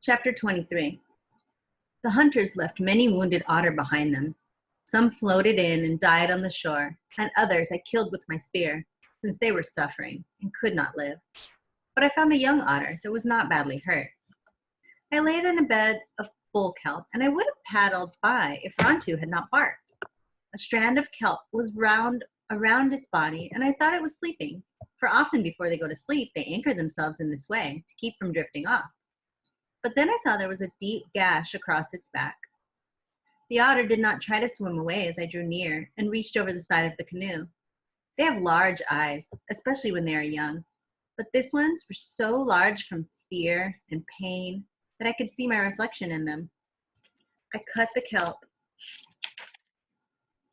Chapter 23. The hunters left many wounded otter behind them. Some floated in and died on the shore, and others I killed with my spear, since they were suffering and could not live. But I found a young otter that was not badly hurt. I laid in a bed of bull kelp, and I would have paddled by if Rontu had not barked. A strand of kelp was around its body, and I thought it was sleeping, for often before they go to sleep, they anchor themselves in this way to keep from drifting off. But then I saw there was a deep gash across its back. The otter did not try to swim away as I drew near and reached over the side of the canoe. They have large eyes, especially when they are young, but this one's were so large from fear and pain that I could see my reflection in them. I cut the kelp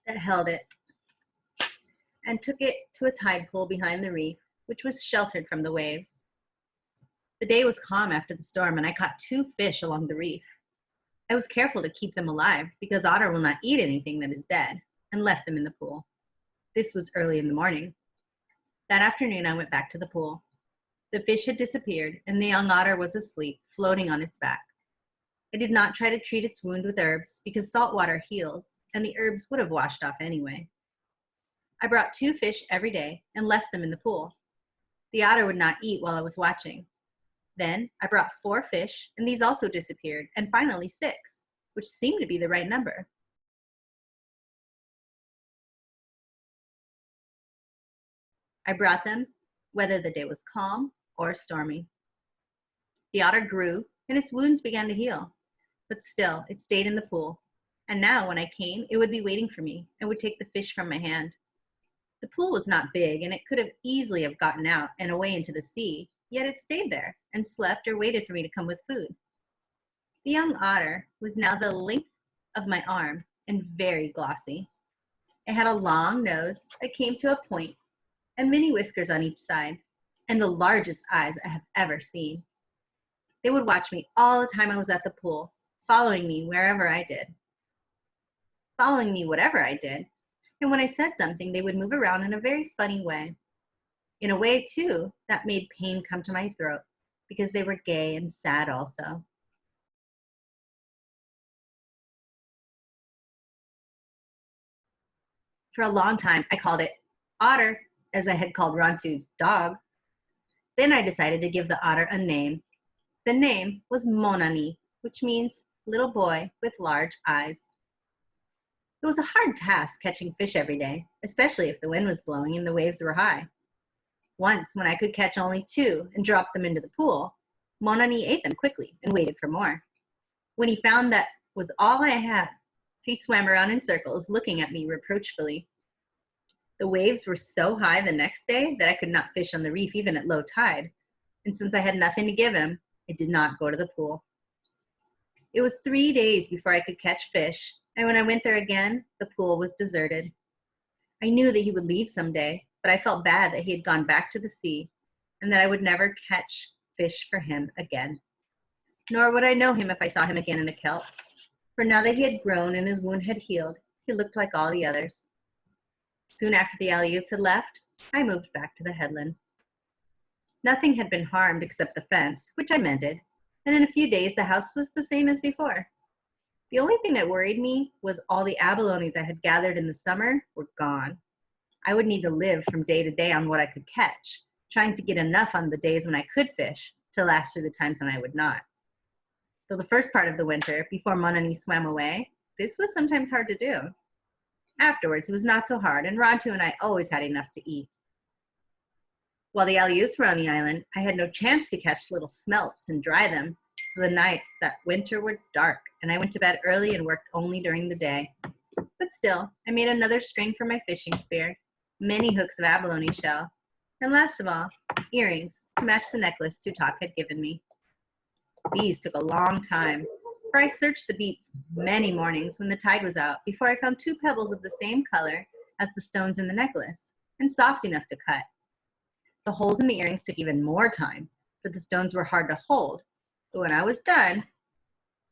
that held it and took it to a tide pool behind the reef, which was sheltered from the waves. The day was calm after the storm, and I caught 2 fish along the reef. I was careful to keep them alive because otter will not eat anything that is dead, and left them in the pool. This was early in the morning. That afternoon, I went back to the pool. The fish had disappeared, and the young otter was asleep, floating on its back. I did not try to treat its wound with herbs because salt water heals, and the herbs would have washed off anyway. I brought 2 fish every day and left them in the pool. The otter would not eat while I was watching. Then I brought 4 fish, and these also disappeared, and finally 6, which seemed to be the right number. I brought them whether the day was calm or stormy. The otter grew, and its wounds began to heal, but still it stayed in the pool, and now when I came, it would be waiting for me and would take the fish from my hand. The pool was not big, and it could have easily have gotten out and away into the sea, yet it stayed there and slept or waited for me to come with food. The young otter was now the length of my arm and very glossy. It had a long nose that came to a point and many whiskers on each side, and the largest eyes I have ever seen. They would watch me all the time I was at the pool, following me whatever I did. And when I said something, they would move around in a very funny way. In a way, too, that made pain come to my throat because they were gay and sad also. For a long time, I called it Otter, as I had called Rontu dog. Then I decided to give the otter a name. The name was Mon-a-mee, which means little boy with large eyes. It was a hard task catching fish every day, especially if the wind was blowing and the waves were high. Once, when I could catch only 2 and drop them into the pool, Mon-a-mee ate them quickly and waited for more. When he found that was all I had, he swam around in circles, looking at me reproachfully. The waves were so high the next day that I could not fish on the reef even at low tide, and since I had nothing to give him, I did not go to the pool. It was 3 days before I could catch fish, and when I went there again, the pool was deserted. I knew that he would leave someday, but I felt bad that he had gone back to the sea and that I would never catch fish for him again. Nor would I know him if I saw him again in the kelp, for now that he had grown and his wound had healed, he looked like all the others. Soon after the Aleuts had left, I moved back to the headland. Nothing had been harmed except the fence, which I mended, and in a few days the house was the same as before. The only thing that worried me was all the abalones I had gathered in the summer were gone. I would need to live from day to day on what I could catch, trying to get enough on the days when I could fish to last through the times when I would not. Though the first part of the winter, before Mon-a-mee swam away, this was sometimes hard to do. Afterwards, it was not so hard, and Rontu and I always had enough to eat. While the Aleuts were on the island, I had no chance to catch little smelts and dry them, so the nights that winter were dark, and I went to bed early and worked only during the day. But still, I made another string for my fishing spear, many hooks of abalone shell, and last of all, earrings to match the necklace Tutok had given me. These took a long time, for I searched the beach many mornings when the tide was out before I found 2 pebbles of the same color as the stones in the necklace, and soft enough to cut. The holes in the earrings took even more time, for the stones were hard to hold, but when I was done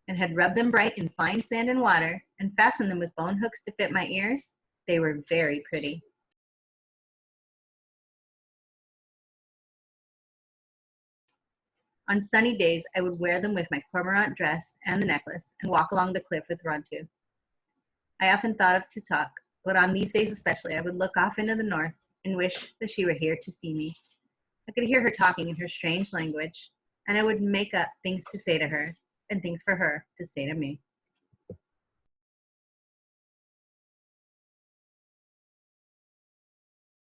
and had rubbed them bright in fine sand and water and fastened them with bone hooks to fit my ears, they were very pretty. On sunny days, I would wear them with my cormorant dress and the necklace and walk along the cliff with Rontu. I often thought of Tutok, but on these days especially, I would look off into the north and wish that she were here to see me. I could hear her talking in her strange language, and I would make up things to say to her and things for her to say to me.